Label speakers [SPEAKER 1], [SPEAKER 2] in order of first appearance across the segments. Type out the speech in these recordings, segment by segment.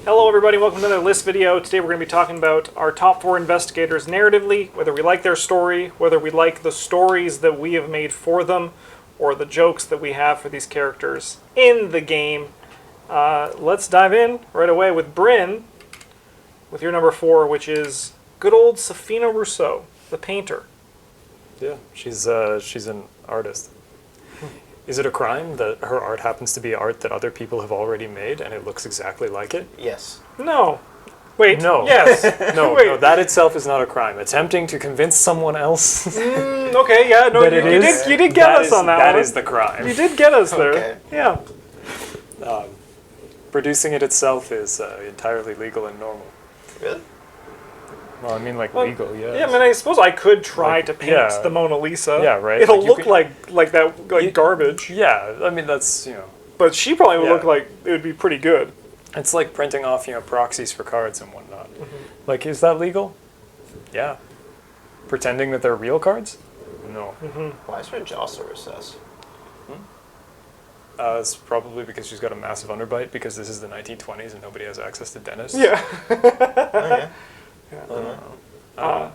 [SPEAKER 1] Hello everybody, welcome to another list video. Today we're going to be talking about our top 4 investigators narratively, whether we like their story, whether we like the stories that we have made for them, or the jokes that we have for these characters in the game. Let's dive in right away with Bryn, with your number 4, which is good old Safina Rousseau, the painter.
[SPEAKER 2] Yeah, she's an artist. Is it a crime that her art happens to be art that other people have already made and it looks exactly like it?
[SPEAKER 3] Yes.
[SPEAKER 1] No. Wait.
[SPEAKER 2] No.
[SPEAKER 1] Yes.
[SPEAKER 2] No,
[SPEAKER 1] Wait.
[SPEAKER 2] no, that itself is not a crime. Attempting to convince someone else
[SPEAKER 1] Okay, yeah, no,
[SPEAKER 2] that
[SPEAKER 1] you did get us on that one.
[SPEAKER 2] That is the crime.
[SPEAKER 1] You did get us there.
[SPEAKER 3] Okay.
[SPEAKER 1] Yeah.
[SPEAKER 2] Producing it itself is entirely legal and normal.
[SPEAKER 3] Really?
[SPEAKER 2] Well, I mean, legal, yeah.
[SPEAKER 1] Yeah, I mean, I suppose I could try to paint
[SPEAKER 2] yeah.
[SPEAKER 1] the Mona Lisa.
[SPEAKER 2] Yeah, right.
[SPEAKER 1] It'll
[SPEAKER 2] Like, you
[SPEAKER 1] look
[SPEAKER 2] could-
[SPEAKER 1] like that, garbage.
[SPEAKER 2] Yeah, I mean, that's,
[SPEAKER 1] But she probably would
[SPEAKER 2] Yeah.
[SPEAKER 1] look like it would be pretty good.
[SPEAKER 2] it's like printing off, proxies for cards and whatnot. Like, is that legal? Yeah. Pretending that they're real cards? No.
[SPEAKER 3] Why is her jaw so recessed?
[SPEAKER 2] It's probably because she's got a massive underbite because this is the 1920s and nobody has access to dentists.
[SPEAKER 1] Yeah.
[SPEAKER 3] Oh, yeah.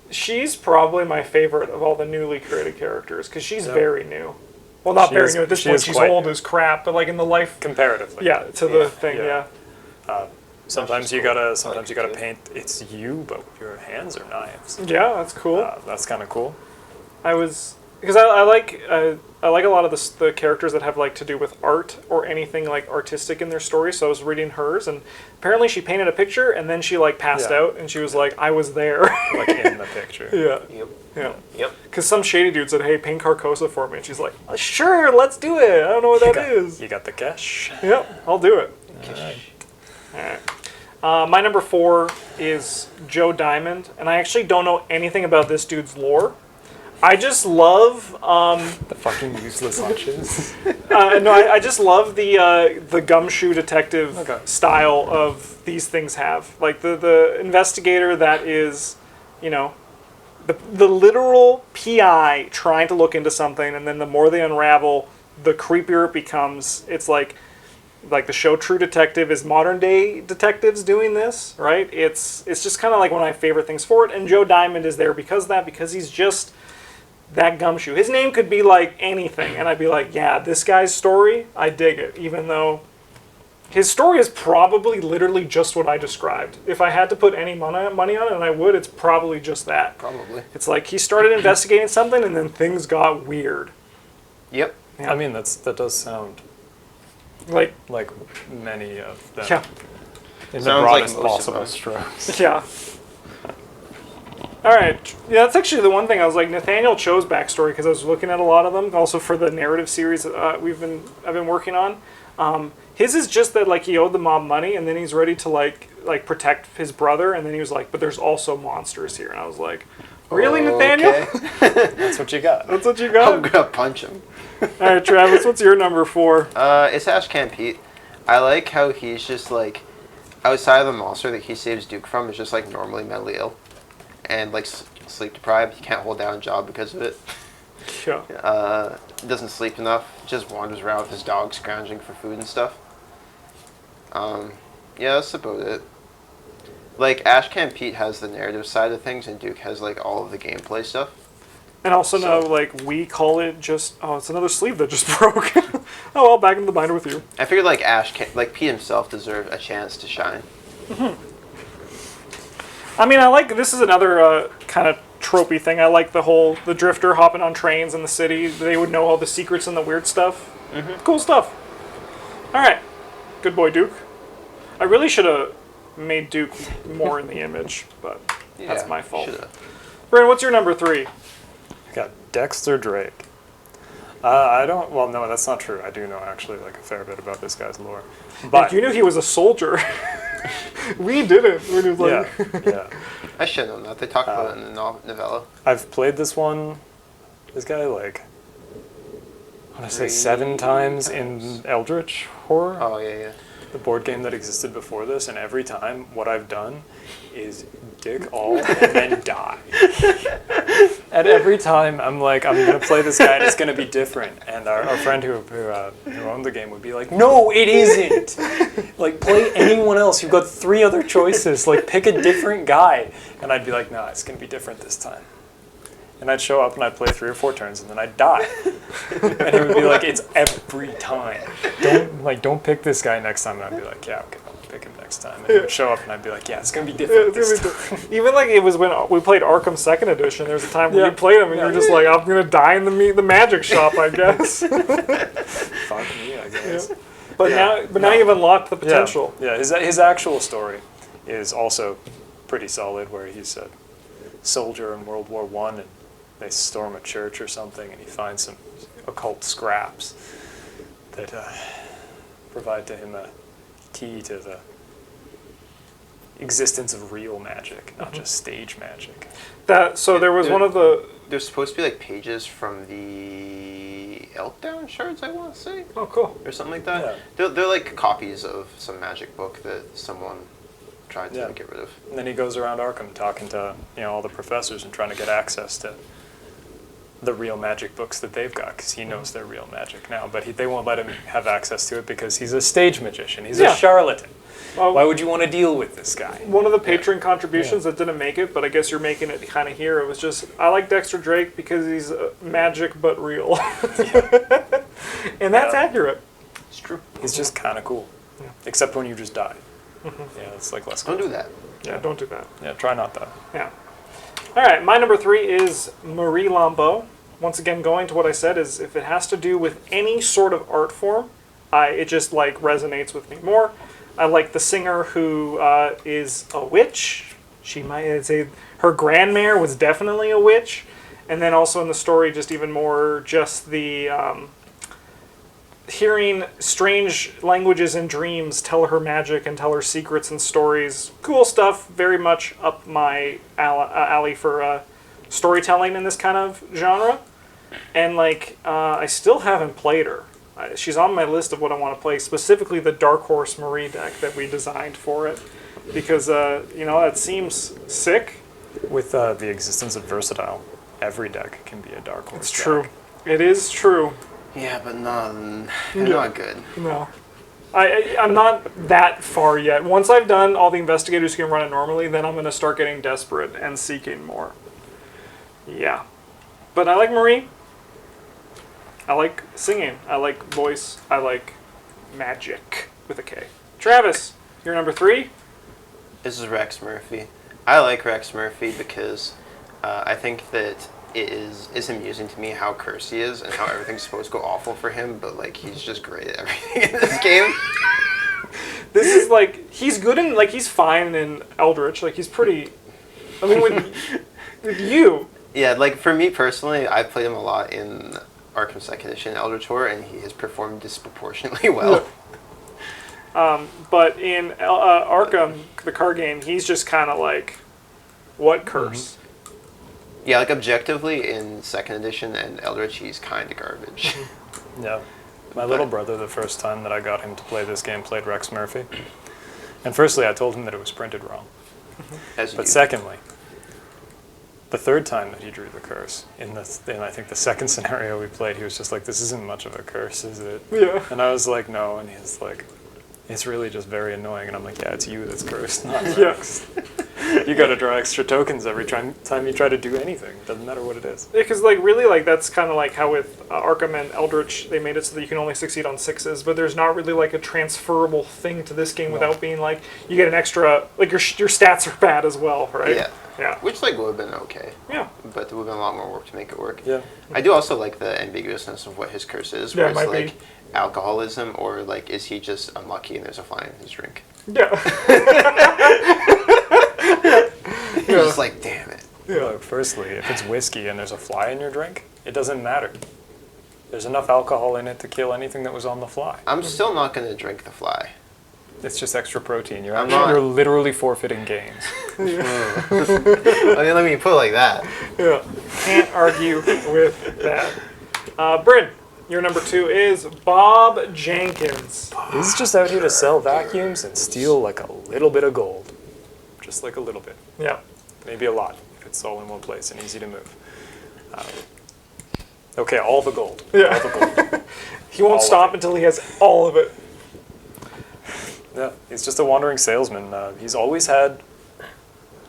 [SPEAKER 1] She's probably my favorite of all the newly created characters because she's
[SPEAKER 2] Yeah.
[SPEAKER 1] very new. Well, not
[SPEAKER 2] She
[SPEAKER 1] very
[SPEAKER 2] is-
[SPEAKER 1] new at this
[SPEAKER 2] she
[SPEAKER 1] point.
[SPEAKER 2] is
[SPEAKER 1] She's
[SPEAKER 2] quite
[SPEAKER 1] old
[SPEAKER 2] new.
[SPEAKER 1] as crap, but like in the life,
[SPEAKER 2] Comparatively.
[SPEAKER 1] yeah, to the
[SPEAKER 3] Yeah.
[SPEAKER 1] thing,
[SPEAKER 2] Yeah.
[SPEAKER 1] yeah.
[SPEAKER 2] Sometimes
[SPEAKER 3] She's
[SPEAKER 2] you
[SPEAKER 3] cool.
[SPEAKER 2] gotta.
[SPEAKER 3] I
[SPEAKER 2] Sometimes
[SPEAKER 3] like
[SPEAKER 2] you
[SPEAKER 3] it
[SPEAKER 2] gotta
[SPEAKER 3] too.
[SPEAKER 2] paint. It's you, but your hands are knives.
[SPEAKER 1] Yeah, that's cool.
[SPEAKER 2] That's kind of cool.
[SPEAKER 1] Because I like a lot of the characters that have like to do with art or anything like artistic in their story. So I was reading hers, and apparently she painted a picture and then she like passed
[SPEAKER 2] Yeah.
[SPEAKER 1] out, and she was like, "I was there."
[SPEAKER 2] Like in the picture.
[SPEAKER 1] Yeah,
[SPEAKER 3] Yep.
[SPEAKER 1] yeah.
[SPEAKER 3] Yep.
[SPEAKER 1] Because some shady dude said, "Hey, paint Carcosa for me," and she's like, "Sure, let's do it. I don't know what that is."
[SPEAKER 2] You got the cash.
[SPEAKER 1] Yeah, I'll do it.
[SPEAKER 2] Alright.
[SPEAKER 1] All right. My number 4 is Joe Diamond, and I actually don't know anything about this dude's lore. I just love
[SPEAKER 2] The fucking useless hunches.
[SPEAKER 1] I just love the gumshoe detective
[SPEAKER 2] Okay.
[SPEAKER 1] style of these things have. Like the investigator that is, the literal PI trying to look into something, and then the more they unravel, the creepier it becomes. It's like the show True Detective is modern day detectives doing this, right? It's just kind of like one of my favorite things for it, and Joe Diamond is there because he's just that gumshoe. His name could be like anything, and I'd be like, yeah, this guy's story, I dig it, even though his story is probably literally just what I described. If I had to put any money on it, and I would, it's probably just that.
[SPEAKER 3] Probably.
[SPEAKER 1] It's like he started investigating something, and then things got weird.
[SPEAKER 3] Yep.
[SPEAKER 1] Yeah.
[SPEAKER 2] I mean, that does sound
[SPEAKER 1] Like,
[SPEAKER 2] like many of them.
[SPEAKER 1] yeah,
[SPEAKER 2] In the
[SPEAKER 3] Sounds like
[SPEAKER 2] broadest
[SPEAKER 3] most of
[SPEAKER 2] possible
[SPEAKER 3] them.
[SPEAKER 2] strokes.
[SPEAKER 1] yeah. All right, yeah, that's actually the one thing I was like, Nathaniel Cho's backstory, because I was looking at a lot of them, also for the narrative series I've been working on. His is just that like he owed the mob money, and then he's ready to like protect his brother, and then he was like, but there's also monsters here, and I was like, really, Nathaniel?
[SPEAKER 3] Okay.
[SPEAKER 2] That's what you got.
[SPEAKER 1] That's what you
[SPEAKER 3] I'm
[SPEAKER 1] got?
[SPEAKER 3] gonna punch him.
[SPEAKER 1] All right, Travis, what's your number 4?
[SPEAKER 3] It's ARKHAM Pete. I like how he's just like, outside of the monster that he saves Duke from, is just like normally mentally ill. And like sleep deprived. He can't hold down a job because of it.
[SPEAKER 1] Yeah.
[SPEAKER 3] Doesn't sleep enough. Just wanders around with his dog scrounging for food and stuff. Yeah, that's about it. Like, ARKHAM Pete has the narrative side of things, and Duke has like all of the gameplay stuff.
[SPEAKER 1] And also now, like, we call it just, oh, it's another sleeve that just broke. Oh, well, back into the binder with you.
[SPEAKER 3] I figured like Pete himself deserved a chance to shine.
[SPEAKER 1] I mean, this is another kind of tropey thing. I like the drifter hopping on trains in the city. They would know all the secrets and the weird stuff. Cool stuff. All right. Good boy, Duke. I really should have made Duke more in the image, but that's
[SPEAKER 3] Yeah,
[SPEAKER 1] my fault.
[SPEAKER 3] shoulda.
[SPEAKER 1] Brandon, what's your number 3?
[SPEAKER 2] I got Dexter Drake. I don't. Well, no, that's not true. I do know actually like a fair bit about this guy's lore. But
[SPEAKER 1] Like, you knew he was a soldier. We didn't. When he was like,
[SPEAKER 2] yeah.
[SPEAKER 3] I should have known that. They talk about it in the novella.
[SPEAKER 2] I've played this one. This guy like, I want to say 7 times in Eldritch Horror.
[SPEAKER 3] Oh yeah, yeah.
[SPEAKER 2] the board game that existed before this, and every time what I've done is dick all and then die. And every time I'm like, I'm going to play this guy and it's going to be different. And our friend who owned the game would be like, no, it isn't. Like, play anyone else. You've got 3 other choices. Like, pick a different guy. And I'd be like, nah, it's going to be different this time. And I'd show up and I'd play 3 or 4 turns and then I'd die. And he would be like, it's every time. Don't pick this guy next time. And I'd be like, yeah, okay, I'll pick him next time. And he would show up and I'd be like, yeah, it's going to be different this time.
[SPEAKER 1] Even like it was when we played Arkham 2nd Edition, there was a time when you played him and you were just like, I'm going to die in the magic shop, I guess.
[SPEAKER 2] Fuck me, I guess.
[SPEAKER 1] Yeah. But now you've unlocked the potential.
[SPEAKER 2] Yeah, his actual story is also pretty solid, where he's a soldier in World War I and they storm a church or something and he finds some occult scraps that provide to him a key to the existence of real magic, not just stage magic.
[SPEAKER 1] So there was one of the...
[SPEAKER 3] There's supposed to be like pages from the Elkdown shards, I want to say.
[SPEAKER 1] Oh, cool.
[SPEAKER 3] Or something like that. Yeah. They're like copies of some magic book that someone tried to get rid of.
[SPEAKER 2] And then he goes around Arkham talking to all the professors and trying to get access to the real magic books that they've got, because he knows they're real magic now, but they won't let him have access to it because he's a stage magician. He's a charlatan. Why would you want to deal with this guy? One
[SPEAKER 1] of the patron contributions that didn't make it, but I guess you're making it kind of here, it was just, I like Dexter Drake because he's magic but real. And that's accurate.
[SPEAKER 3] It's true.
[SPEAKER 2] He's just kind of cool. Yeah. Except when you just die. Yeah, it's like less cool.
[SPEAKER 3] Don't do that.
[SPEAKER 1] Yeah, don't do that.
[SPEAKER 2] Yeah, try not that.
[SPEAKER 1] Yeah. All right, my number 3 is Marie Lambeau. Once again, going to what I said, is if it has to do with any sort of art form, it just like resonates with me more. I like the singer who is a witch. She might say her grandmare was definitely a witch. And then also in the story, just even more, just the hearing strange languages and dreams tell her magic and tell her secrets and stories. Cool stuff, very much up my alley for storytelling in this kind of genre. And like, I still haven't played her. She's on my list of what I want to play, specifically the Dark Horse Marie deck that we designed for it. Because, it seems sick.
[SPEAKER 2] With the existence of Versatile, every deck can be a Dark Horse
[SPEAKER 1] It's true. It is true.
[SPEAKER 3] Yeah, but not good.
[SPEAKER 1] No. I'm not that far yet. Once I've done all the investigators who can run it normally, then I'm going to start getting desperate and seeking more. Yeah. But I like Marie. I like singing. I like voice. I like magic with a K. Travis, you're number 3?
[SPEAKER 3] This is Rex Murphy. I like Rex Murphy because I think that it's amusing to me how cursed he is and how everything's supposed to go awful for him, but like he's just great at everything in this game.
[SPEAKER 1] This is like, he's good in, like, he's fine in Eldritch. Like, he's pretty, I mean, with you.
[SPEAKER 3] Yeah, like for me personally, I played him a lot in Arkham 2nd Edition Eldritch Horror, and he has performed disproportionately well.
[SPEAKER 1] But in Arkham, the card game, he's just kind of like, what curse?
[SPEAKER 3] Yeah, like objectively in 2nd Edition and Eldritch, he's kind of garbage.
[SPEAKER 2] Yeah. My little brother, the first time that I got him to play this game, played Rex Murphy. And firstly, I told him that it was printed wrong. But secondly, the third time that he drew the curse, in I think the second scenario we played, he was just like, this isn't much of a curse, is it?
[SPEAKER 1] Yeah.
[SPEAKER 2] And I was like, no. And he's like, it's really just very annoying. And I'm like, yeah, it's you that's cursed, not Rex. You got to draw extra tokens every time you try to do anything. Doesn't matter what it is.
[SPEAKER 1] Yeah, because like really, like that's kind of like how with Arkham and Eldritch, they made it so that you can only succeed on 6s, but there's not really like a transferable thing to this game without being like you get an extra, like your stats are bad as well, right?
[SPEAKER 3] Yeah.
[SPEAKER 1] Yeah.
[SPEAKER 3] Which like would have been okay.
[SPEAKER 1] Yeah.
[SPEAKER 3] But there would have been a lot more work to make it work.
[SPEAKER 2] Yeah.
[SPEAKER 3] I do also like the ambiguousness of what his curse is, where it's like alcoholism, or like is he just unlucky and there's a fly in his drink?
[SPEAKER 1] Yeah.
[SPEAKER 3] You're just like, damn it.
[SPEAKER 2] Yeah. Look, firstly, if it's whiskey and there's a fly in your drink, it doesn't matter. There's enough alcohol in it to kill anything that was on the fly.
[SPEAKER 3] I'm still not going to drink the fly.
[SPEAKER 2] It's just extra protein. You're literally forfeiting gains.
[SPEAKER 3] Let me put it like that.
[SPEAKER 1] Yeah. Can't argue with that. Bryn, your number 2 is Bob Jenkins.
[SPEAKER 2] He's just out here to sell vacuums and steal like a little bit of gold. Just like a little bit.
[SPEAKER 1] Yeah.
[SPEAKER 2] Maybe a lot, if it's all in one place and easy to move. Okay, all the gold.
[SPEAKER 1] Yeah.
[SPEAKER 2] All the gold.
[SPEAKER 1] He won't
[SPEAKER 2] All of
[SPEAKER 1] stop
[SPEAKER 2] it.
[SPEAKER 1] until he has all of it.
[SPEAKER 2] Yeah, he's just a wandering salesman. He's always had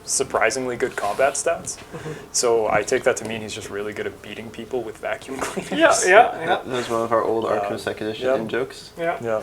[SPEAKER 2] surprisingly good combat stats. So I take that to mean he's just really good at beating people with vacuum cleaners.
[SPEAKER 1] Yeah.
[SPEAKER 3] That was one of our old ARKHAM second edition
[SPEAKER 2] yep.
[SPEAKER 3] in-jokes.
[SPEAKER 1] Yeah.
[SPEAKER 2] Yeah.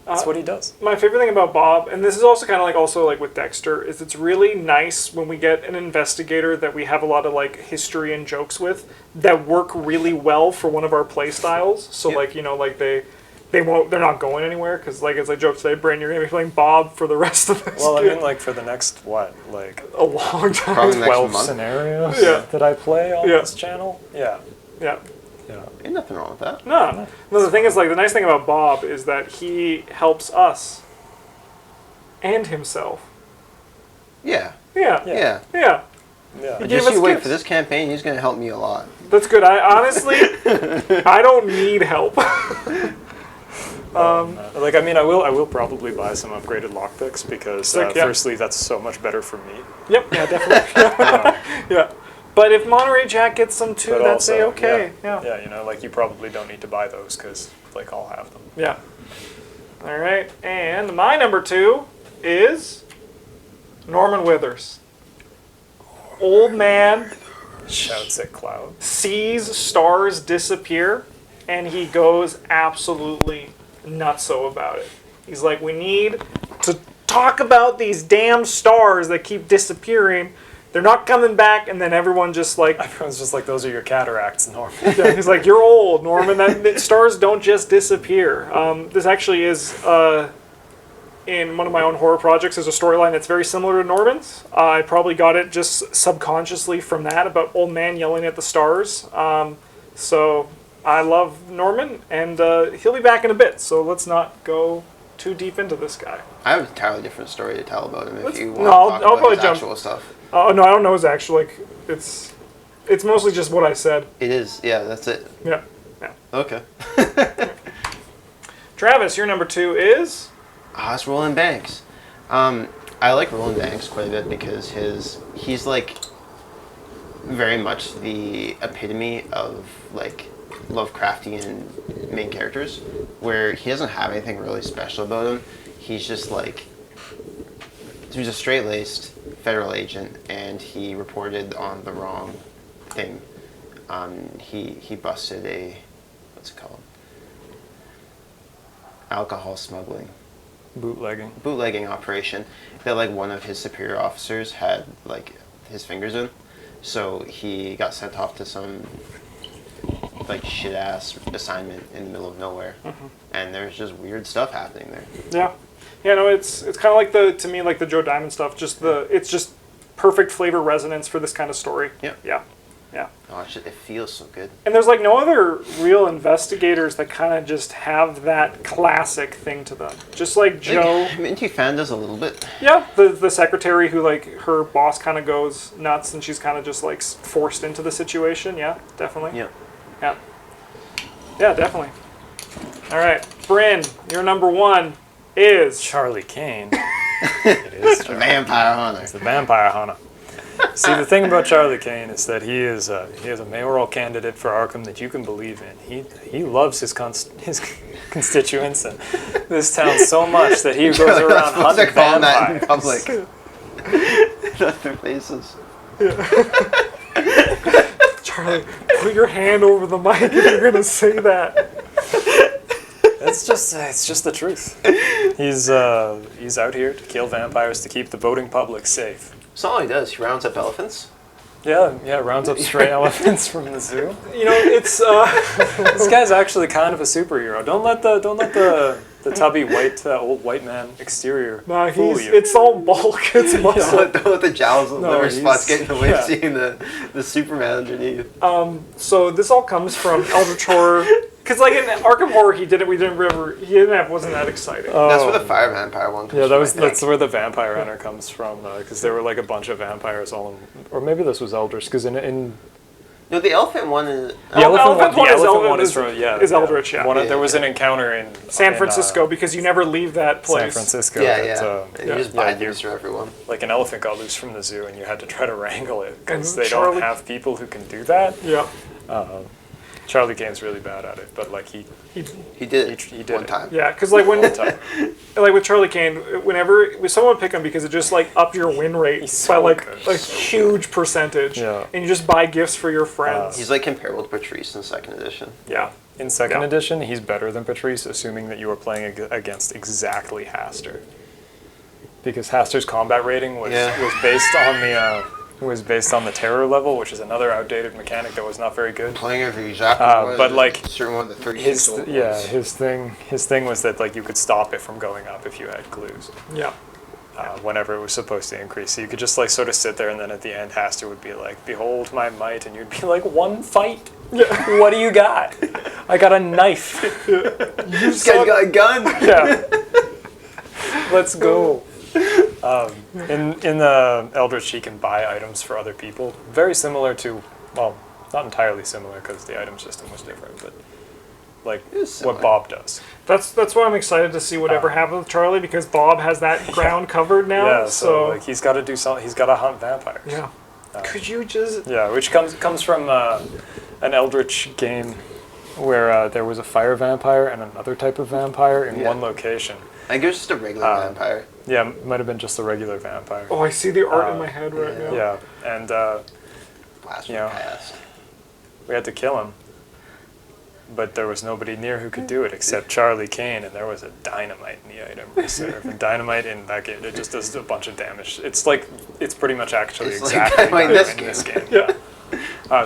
[SPEAKER 2] That's what he does.
[SPEAKER 1] My favorite thing about Bob, and this is also kind of like also like with Dexter, is it's really nice when we get an investigator that we have a lot of like history and jokes with that work really well for one of our play styles. So
[SPEAKER 3] Yep.
[SPEAKER 1] like, you know, like they're not going anywhere because like as I joked today, Brandon, you're gonna be playing Bob for the rest of this.
[SPEAKER 2] Well, I
[SPEAKER 1] game.
[SPEAKER 2] mean, like for the next like
[SPEAKER 1] a long time.
[SPEAKER 3] Probably next
[SPEAKER 2] 12
[SPEAKER 3] month.
[SPEAKER 2] scenarios
[SPEAKER 1] Yeah.
[SPEAKER 2] that I play on
[SPEAKER 1] Yeah.
[SPEAKER 2] this channel. Yeah.
[SPEAKER 1] Yeah.
[SPEAKER 2] Yeah.
[SPEAKER 3] Ain't nothing wrong with that.
[SPEAKER 1] No. The thing is, like, the nice thing about Bob is that he helps us and himself.
[SPEAKER 3] Yeah.
[SPEAKER 1] Yeah.
[SPEAKER 3] Yeah.
[SPEAKER 1] Yeah.
[SPEAKER 2] Yeah.
[SPEAKER 1] He gave
[SPEAKER 3] Just
[SPEAKER 1] us
[SPEAKER 3] you wait
[SPEAKER 1] gifts.
[SPEAKER 3] for this campaign. He's going to help me a lot.
[SPEAKER 1] That's good. I honestly, I don't need help.
[SPEAKER 2] Like, I mean, I will probably buy some upgraded lockpicks because
[SPEAKER 1] Sick, yeah.
[SPEAKER 2] firstly, that's so much better for me.
[SPEAKER 1] Yep. Yeah, definitely. Yeah. But if Monterey Jack gets some too,
[SPEAKER 2] But
[SPEAKER 1] that's
[SPEAKER 2] also,
[SPEAKER 1] okay. Yeah.
[SPEAKER 2] Yeah, you know, like you probably don't need to buy those because like I'll have them.
[SPEAKER 1] Yeah. All right. And my number 2 is Norman Withers. Old man
[SPEAKER 2] Shouts at cloud.
[SPEAKER 1] sees stars disappear, and he goes absolutely nutso about it. He's like, we need to talk about these damn stars that keep disappearing. They're not coming back, and then everyone just like,
[SPEAKER 2] Everyone's just like, those are your cataracts, Norman.
[SPEAKER 1] yeah, he's like, you're old, Norman. That stars don't just disappear. This actually is in one of my own horror projects. There's a storyline that's very similar to Norman's. I probably got it just subconsciously from that about old man yelling at the stars. So I love Norman, and he'll be back in a bit. So let's not go too deep into this guy.
[SPEAKER 3] I have an entirely different story to tell about him if you want
[SPEAKER 1] no,
[SPEAKER 3] to
[SPEAKER 1] I'll
[SPEAKER 3] talk
[SPEAKER 1] probably
[SPEAKER 3] about his
[SPEAKER 1] jump.
[SPEAKER 3] actual stuff.
[SPEAKER 1] Oh no, I don't know his actual like. It's mostly just what I said.
[SPEAKER 3] It is. Yeah, that's it.
[SPEAKER 1] Yeah.
[SPEAKER 3] Okay.
[SPEAKER 1] Travis, your number 2 is.
[SPEAKER 3] It's Roland Banks. I like Roland Banks quite a bit because he's like very much the epitome of like Lovecraftian main characters, where he doesn't have anything really special about him. He's just like, he's a straight-laced federal agent, and he reported on the wrong thing. He busted a, what's it called? Alcohol smuggling. Bootlegging operation that like one of his superior officers had like his fingers in. So he got sent off to some like shit ass assignment in the middle of nowhere. And there's just weird stuff happening there.
[SPEAKER 1] Yeah. Yeah, no, it's kind of like to me like the Joe Diamond stuff, it's just perfect flavor resonance for this kind of story.
[SPEAKER 3] Yep.
[SPEAKER 1] Yeah. Yeah.
[SPEAKER 3] Oh, it feels so good.
[SPEAKER 1] And there's like no other real investigators that kind of just have that classic thing to them. Just like Joe.
[SPEAKER 3] Minty Fan does a little bit.
[SPEAKER 1] Yeah, the secretary who like her boss kind of goes nuts and she's kind of just like forced into the situation. Yeah, definitely.
[SPEAKER 3] Yeah.
[SPEAKER 1] Yeah. Yeah, definitely. All right, Bryn, your number 1 is
[SPEAKER 2] Charlie Kane. It is Charlie.
[SPEAKER 3] Vampire Hunter.
[SPEAKER 2] It's the vampire hunter. See, the thing about Charlie Kane is that he is a mayoral candidate for ARKHAM that you can believe in. He loves his constituents and this town so much that he goes around hunting
[SPEAKER 3] That in
[SPEAKER 2] vampires.
[SPEAKER 3] public. Not their faces.
[SPEAKER 1] Charlie. Put your hand over the mic if you're gonna say that.
[SPEAKER 2] It's just the truth. He's out here to kill vampires to keep the voting public safe.
[SPEAKER 3] That's all he does. He rounds up elephants.
[SPEAKER 2] Yeah, rounds up stray elephants from the zoo.
[SPEAKER 1] You know, it's
[SPEAKER 2] This guy's actually kind of a superhero. Don't let the tubby old white man exterior fool you.
[SPEAKER 1] it's all bulk. It's muscle.
[SPEAKER 3] Don't let the jowls and
[SPEAKER 2] No,
[SPEAKER 3] liver spots
[SPEAKER 2] he's-
[SPEAKER 3] get in the way of
[SPEAKER 2] yeah.
[SPEAKER 3] seeing the Superman underneath.
[SPEAKER 1] So this all comes from Eldritch Horror. Because like in Arkham Horror, he wasn't that exciting.
[SPEAKER 3] That's where the fire vampire one comes
[SPEAKER 2] Yeah,
[SPEAKER 3] from. I
[SPEAKER 2] that's
[SPEAKER 3] think.
[SPEAKER 2] where the vampire hunter comes from, because there were like a bunch of vampires all in, or maybe this was Eldritch, because in
[SPEAKER 3] No, the elephant one is.
[SPEAKER 2] The elephant
[SPEAKER 1] one
[SPEAKER 2] one
[SPEAKER 1] is
[SPEAKER 2] is from
[SPEAKER 1] is Eldritch, yeah.
[SPEAKER 2] There was an encounter in
[SPEAKER 1] San Francisco because you never leave that place.
[SPEAKER 2] San Francisco.
[SPEAKER 3] Yeah,
[SPEAKER 2] that,
[SPEAKER 3] yeah. And you just buy things for everyone.
[SPEAKER 2] Like an elephant got loose from the zoo, and you had to try to wrangle it because
[SPEAKER 1] And
[SPEAKER 2] they don't have people who can do that.
[SPEAKER 1] Yeah.
[SPEAKER 2] Charlie Kane's really bad at it, but like he
[SPEAKER 3] He did it
[SPEAKER 2] he did
[SPEAKER 3] one
[SPEAKER 2] it.
[SPEAKER 3] time.
[SPEAKER 1] Yeah, because like when
[SPEAKER 2] One time.
[SPEAKER 1] like with Charlie Kane, whenever someone would pick him because it just like upped your win rate
[SPEAKER 2] He's
[SPEAKER 1] by
[SPEAKER 2] so
[SPEAKER 1] like
[SPEAKER 2] good.
[SPEAKER 1] a huge percentage.
[SPEAKER 2] Yeah.
[SPEAKER 1] And you just buy gifts for your friends.
[SPEAKER 3] He's like comparable to Patrice in second edition.
[SPEAKER 1] Yeah.
[SPEAKER 2] In second
[SPEAKER 1] Yeah.
[SPEAKER 2] edition, he's better than Patrice, assuming that you are playing against exactly Haster. Because Haster's combat rating was based on the terror level, which is another outdated mechanic that was not very good.
[SPEAKER 3] Playing every exactly
[SPEAKER 2] but like
[SPEAKER 3] certain one of the 36
[SPEAKER 2] his
[SPEAKER 3] old ones.
[SPEAKER 2] his thing was that like you could stop it from going up if you had clues.
[SPEAKER 1] Yeah.
[SPEAKER 2] Whenever it was supposed to increase, so you could just like sort of sit there, and then at the end, Haster would be like, "Behold my might," and you'd be like, "One fight?
[SPEAKER 1] Yeah.
[SPEAKER 2] What do you got? I got a knife.
[SPEAKER 3] This guy's got a gun!
[SPEAKER 2] Yeah, let's go." In the Eldritch, you can buy items for other people. Very similar to, well, not entirely similar because the item system was different, but like what Bob does.
[SPEAKER 1] That's why I'm excited to see whatever happens with Charlie because Bob has that ground covered now.
[SPEAKER 2] Yeah, so like he's got to do something. He's got to hunt vampires.
[SPEAKER 1] Yeah. Could you just?
[SPEAKER 2] Yeah, which comes from an Eldritch game where there was a fire vampire and another type of vampire in one location.
[SPEAKER 3] I think it was just a regular vampire.
[SPEAKER 2] Yeah, it might have been just a regular vampire.
[SPEAKER 1] Oh, I see the art in my head right now.
[SPEAKER 2] Yeah, and
[SPEAKER 3] Blast
[SPEAKER 2] you know,
[SPEAKER 3] from the past.
[SPEAKER 2] we had to kill him, but there was nobody near who could do it except Charlie Kane, and there was a dynamite in the item reserve. And dynamite in that game, it just does a bunch of damage. It's pretty much actually
[SPEAKER 3] It's like
[SPEAKER 2] exactly
[SPEAKER 3] dynamite
[SPEAKER 2] in this game.
[SPEAKER 1] Yeah.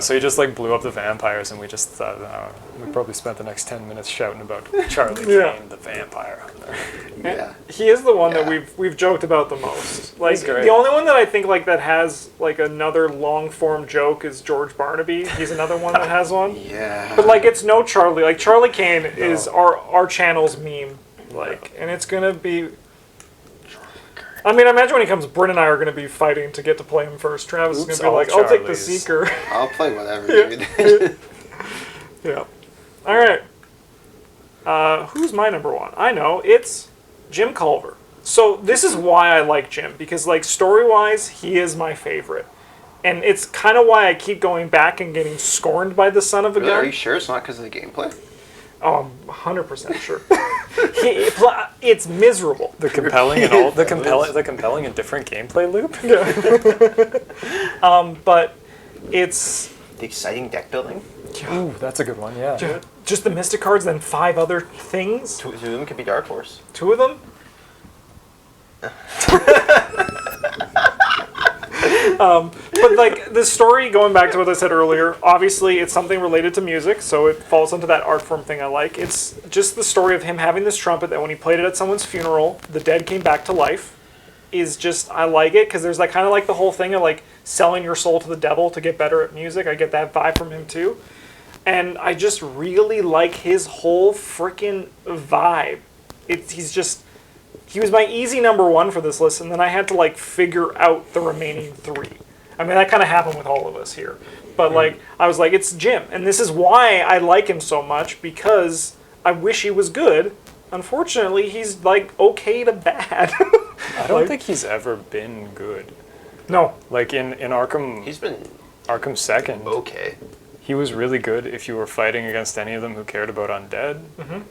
[SPEAKER 2] So he just like blew up the vampires, and we just thought we probably spent the next 10 minutes shouting about Charlie Kane, the vampire hunter.
[SPEAKER 3] Yeah.
[SPEAKER 1] He is the one that we've joked about the most. Like
[SPEAKER 2] He's great.
[SPEAKER 1] the only one that I think like that has like another long form joke is George Barnaby. He's another one that has one.
[SPEAKER 3] Yeah.
[SPEAKER 1] But like it's no Charlie. Like Charlie Kane is our channel's meme. Like and it's gonna be. I mean, I imagine when he comes, Bryn and I are going to be fighting to get to play him first. Travis is going to be like, I'll take the
[SPEAKER 2] Charlies.
[SPEAKER 1] Seeker.
[SPEAKER 3] I'll play whatever, dude.
[SPEAKER 1] Yeah. All right. Who's my number one? I know. It's Jim Culver. So this is why I like Jim. Because, like, story-wise, he is my favorite. And it's kind of why I keep going back and getting scorned by the son of a
[SPEAKER 3] Really,
[SPEAKER 1] gun.
[SPEAKER 3] are you sure it's not because of the gameplay?
[SPEAKER 1] Oh, I'm 100% sure. It's miserable.
[SPEAKER 2] The compelling and different gameplay loop.
[SPEAKER 1] But it's...
[SPEAKER 3] The exciting deck building?
[SPEAKER 2] Ooh, that's a good one. Yeah.
[SPEAKER 1] Just the Mystic cards, then 5 other things.
[SPEAKER 3] Two of them could be Dark Horse.
[SPEAKER 1] 2 of them? But like the story, going back to what I said earlier, obviously it's something related to music, so it falls into that art form thing I like. It's just the story of him having this trumpet that when he played it at someone's funeral, the dead came back to life. Is just, I like it because there's like kind of like the whole thing of like selling your soul to the devil to get better at music. I get that vibe from him too. And I just really like his whole freaking vibe. He was my easy number one for this list, and then I had to like figure out the remaining 3. I mean, that kind of happened with all of us here. But like, I was like, it's Jim. And this is why I like him so much, because I wish he was good. Unfortunately, he's like okay to bad.
[SPEAKER 2] I don't think he's ever been good.
[SPEAKER 1] No.
[SPEAKER 2] Like in Arkham,
[SPEAKER 3] He's been
[SPEAKER 2] Arkham Second,
[SPEAKER 3] okay.
[SPEAKER 2] he was really good if you were fighting against any of them who cared about undead.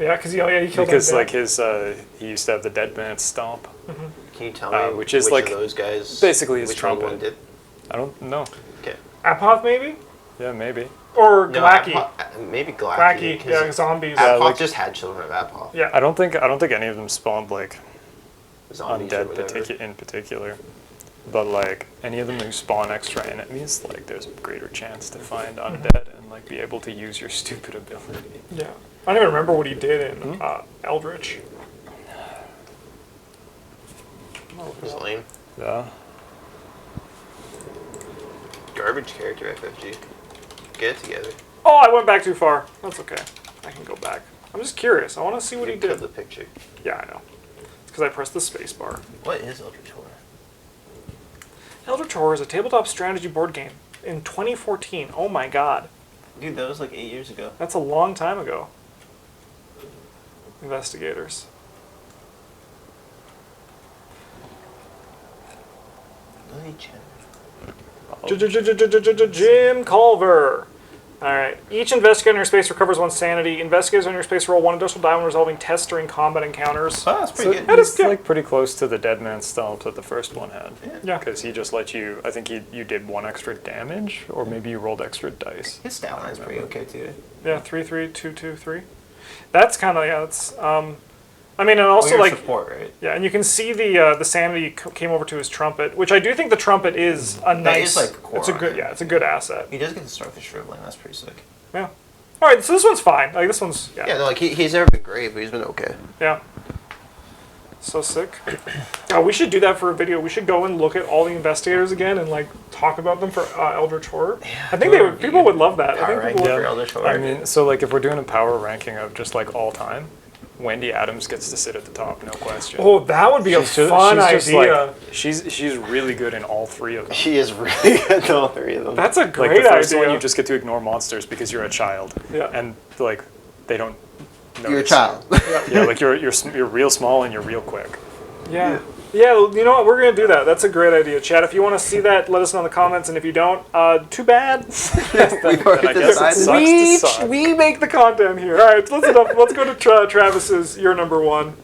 [SPEAKER 1] Yeah, because he killed
[SPEAKER 2] Because
[SPEAKER 1] him
[SPEAKER 2] like he used to have the dead man stomp.
[SPEAKER 3] Can you tell me
[SPEAKER 2] which is
[SPEAKER 3] which
[SPEAKER 2] like
[SPEAKER 3] of those guys
[SPEAKER 2] basically his
[SPEAKER 3] which one
[SPEAKER 2] trumpet.
[SPEAKER 3] did?
[SPEAKER 2] I don't know.
[SPEAKER 3] Okay.
[SPEAKER 1] Apoth, maybe?
[SPEAKER 2] Yeah, maybe.
[SPEAKER 1] Or
[SPEAKER 3] No,
[SPEAKER 1] Glacky.
[SPEAKER 3] maybe Glacky.
[SPEAKER 1] Glacky,
[SPEAKER 3] 'cause
[SPEAKER 1] yeah, zombies.
[SPEAKER 3] Apoth
[SPEAKER 2] like-
[SPEAKER 3] just had children of Apoth.
[SPEAKER 1] Yeah.
[SPEAKER 2] I don't think any of them spawned like
[SPEAKER 3] Zombies or
[SPEAKER 2] undead
[SPEAKER 3] whatever.
[SPEAKER 2] in particular. But like any of them who spawn extra enemies, like there's a greater chance to find undead and like be able to use your stupid ability.
[SPEAKER 1] Yeah. I don't even remember what he did in Eldritch.
[SPEAKER 3] It was lame.
[SPEAKER 2] Yeah.
[SPEAKER 3] Garbage character FFG. Get it together.
[SPEAKER 1] Oh, I went back too far. That's okay. I can go back. I'm just curious. I want to see what he
[SPEAKER 3] You killed
[SPEAKER 1] did.
[SPEAKER 3] the picture.
[SPEAKER 1] Yeah, I know. It's because I pressed the space bar.
[SPEAKER 3] What is Eldritch Horror?
[SPEAKER 1] Eldritch Horror is a tabletop strategy board game. in 2014. Oh my god.
[SPEAKER 4] Dude, that was like 8 years ago.
[SPEAKER 1] That's a long time ago. Investigators.
[SPEAKER 4] Lily Chen.
[SPEAKER 1] Jim Culver. Alright. Each investigator in your space recovers 1 sanity. Investigators in your space roll 1 additional die when resolving tests during combat encounters.
[SPEAKER 4] Oh, that's pretty
[SPEAKER 2] So
[SPEAKER 4] good.
[SPEAKER 2] it's like pretty close to the dead man stomp that the first one had.
[SPEAKER 1] Yeah.
[SPEAKER 2] Because he just let you, I think you did 1 extra damage, or maybe you rolled extra dice.
[SPEAKER 4] His stat line's pretty okay too.
[SPEAKER 1] Yeah, 3-3-2-2-3. That's kind of, yeah, that's, I mean, and also,
[SPEAKER 4] you're
[SPEAKER 1] like,
[SPEAKER 4] support, right?
[SPEAKER 1] yeah, and you can see the sanity came over to his trumpet, which I do think the trumpet is a nice,
[SPEAKER 4] is, like, core
[SPEAKER 1] it's a
[SPEAKER 4] on
[SPEAKER 1] good,
[SPEAKER 4] it.
[SPEAKER 1] yeah, it's a good asset.
[SPEAKER 4] He does get to start the shriveling. That's pretty sick.
[SPEAKER 1] Yeah. All right, so this one's fine. Like, this one's, yeah.
[SPEAKER 3] Yeah, no, like he's never been great, but he's been okay.
[SPEAKER 1] Yeah. So sick. We should do that for a video. We should go and look at all the investigators again and like talk about them for Eldritch Horror. I think
[SPEAKER 4] that would be
[SPEAKER 1] people would love that. I
[SPEAKER 4] Power
[SPEAKER 1] think people
[SPEAKER 4] ranking
[SPEAKER 1] would,
[SPEAKER 4] for Eldritch Horror.
[SPEAKER 2] I mean, so like if we're doing a power ranking of just like all time, Wendy Adams gets to sit at the top, no question.
[SPEAKER 1] oh, that would be a fun
[SPEAKER 2] just
[SPEAKER 1] idea.
[SPEAKER 2] like she's really good in all 3 of them.
[SPEAKER 3] She is really good in all 3 of them.
[SPEAKER 1] That's a
[SPEAKER 2] Like
[SPEAKER 1] great
[SPEAKER 2] the first
[SPEAKER 1] idea.
[SPEAKER 2] one, you just get to ignore monsters because you're a child.
[SPEAKER 1] Yeah.
[SPEAKER 2] And like they don't.
[SPEAKER 3] You're a
[SPEAKER 2] notice.
[SPEAKER 3] child.
[SPEAKER 2] Yeah, like you're real small and you're real quick.
[SPEAKER 1] Yeah. Yeah, you know what? We're going to do that. That's a great idea. Chat, if you want to see that, let us know in the comments. And if you don't, too bad.
[SPEAKER 3] We've already
[SPEAKER 2] I guess
[SPEAKER 3] decided.
[SPEAKER 2] it sucks to suck.
[SPEAKER 1] We make the content here. All right, let's go to Travis's. You're number 1.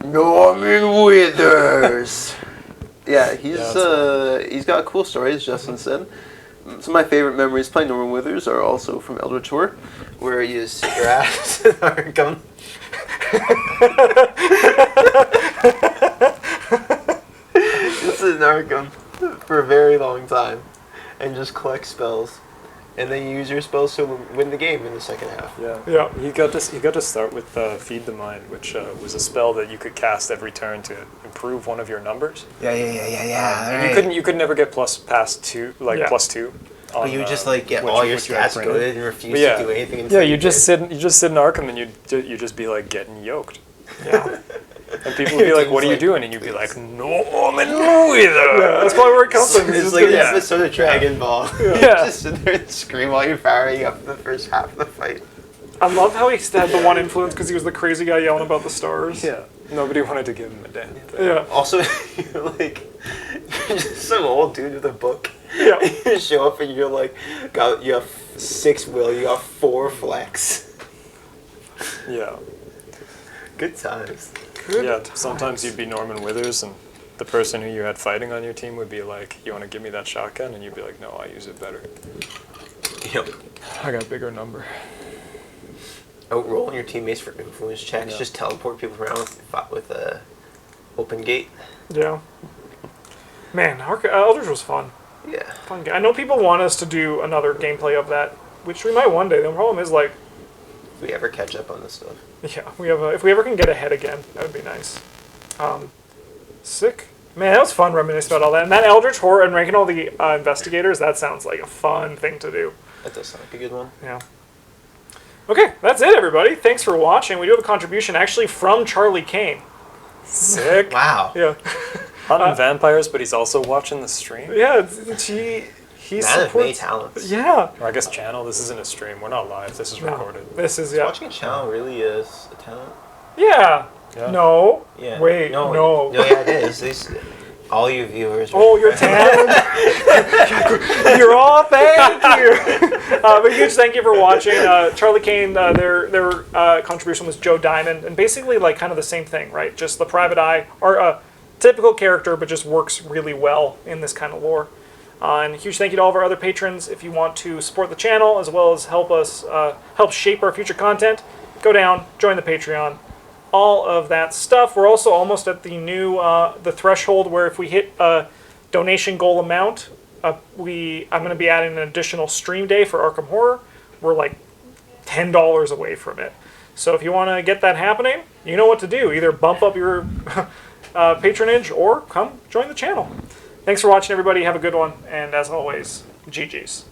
[SPEAKER 3] Norman Withers. Yeah,
[SPEAKER 2] Yeah,
[SPEAKER 3] he's got cool stories, Justin said. Some of my favorite memories playing Norman Withers are also from Eldritch Horror, where you sit your ass in Arkham. You sit in Arkham for a very long time and just collect spells. And then you use your spells to win the game in the second half.
[SPEAKER 1] Yeah.
[SPEAKER 2] You got to start with Feed the Mind, which was a spell that you could cast every turn to improve one of your numbers.
[SPEAKER 4] Yeah.
[SPEAKER 2] You could never get past 2, like
[SPEAKER 1] Yeah.
[SPEAKER 2] +2.
[SPEAKER 4] But you just like get
[SPEAKER 2] which-
[SPEAKER 4] all your
[SPEAKER 2] which you had
[SPEAKER 4] stats
[SPEAKER 2] printed.
[SPEAKER 4] good and refuse
[SPEAKER 2] Yeah.
[SPEAKER 4] to do anything.
[SPEAKER 2] Yeah,
[SPEAKER 4] Until
[SPEAKER 2] you
[SPEAKER 4] did.
[SPEAKER 2] just sit in Arkham and you just be like getting yoked.
[SPEAKER 1] Yeah.
[SPEAKER 2] And people would be like, "What are you doing?" And you'd be like, "Norman Withers."
[SPEAKER 1] That's probably where it comes from.
[SPEAKER 3] It's
[SPEAKER 1] just
[SPEAKER 3] like an
[SPEAKER 1] gonna-
[SPEAKER 3] episode of Dragon Ball.
[SPEAKER 2] Yeah.
[SPEAKER 3] Just sit there and scream while you're powering up the first half of the fight.
[SPEAKER 1] I love how he had the one influence because he was the crazy guy yelling about the stars.
[SPEAKER 2] Yeah. Nobody wanted to give him a damn thing.
[SPEAKER 1] Yeah.
[SPEAKER 3] Also, you're like, you're just some old dude with a book.
[SPEAKER 1] Yeah.
[SPEAKER 3] You show up and you're like, you have 6 will, you got 4 flex.
[SPEAKER 2] Yeah.
[SPEAKER 3] Good times.
[SPEAKER 1] Good
[SPEAKER 2] Yeah.
[SPEAKER 1] times.
[SPEAKER 2] Sometimes you'd be Norman Withers, and the person who you had fighting on your team would be like, "You want to give me that shotgun?" And you'd be like, "No, I use it better.
[SPEAKER 3] Yep.
[SPEAKER 2] I got a bigger number."
[SPEAKER 3] Outrolling your teammates for influence checks.
[SPEAKER 2] Yeah.
[SPEAKER 3] Just teleport people around with a open gate.
[SPEAKER 1] Yeah. Man, Eldritch was fun.
[SPEAKER 3] Yeah.
[SPEAKER 1] Fun game. I know people want us to do another gameplay of that, which we might one day. The problem is, like,
[SPEAKER 3] If we ever catch up on this stuff.
[SPEAKER 1] yeah, we have if we ever can get ahead again, that would be nice. Sick. Man, that was fun reminiscing about all that. And that Eldritch Horror and ranking all the investigators, that sounds like a fun thing to do.
[SPEAKER 3] That does sound like a good one.
[SPEAKER 1] Yeah. Okay, that's it, everybody. Thanks for watching. We do have a contribution actually from Charlie Kane.
[SPEAKER 2] Sick.
[SPEAKER 4] Wow.
[SPEAKER 1] Yeah.
[SPEAKER 2] Hunting vampires, but he's also watching the stream.
[SPEAKER 1] Yeah, he
[SPEAKER 3] Man of many
[SPEAKER 1] supports.
[SPEAKER 3] talents.
[SPEAKER 1] Yeah.
[SPEAKER 2] Or I guess channel. This isn't a stream. We're not live. This is
[SPEAKER 1] No,
[SPEAKER 2] recorded.
[SPEAKER 1] this is, yeah.
[SPEAKER 3] Watching a channel really is a talent.
[SPEAKER 1] Yeah.
[SPEAKER 2] Yeah.
[SPEAKER 1] No.
[SPEAKER 4] Yeah.
[SPEAKER 1] Wait, no.
[SPEAKER 4] Yeah, it is. All you viewers.
[SPEAKER 1] Oh, you're talented. You're all thank you. But huge thank you for watching. Charlie Kane, their contribution was Joe Diamond, and basically like kind of the same thing, right? Just the private eye, or a typical character, but just works really well in this kind of lore. And huge thank you to all of our other patrons. If you want to support the channel as well as help us help shape our future content, go down, join the Patreon. All of that stuff. We're also almost at the new the threshold where if we hit a donation goal amount, I'm going to be adding an additional stream day for Arkham Horror. We're like $10 away from it. So if you want to get that happening, you know what to do. Either bump up your patronage or come join the channel. Thanks for watching, everybody. Have a good one. And as always, GG's.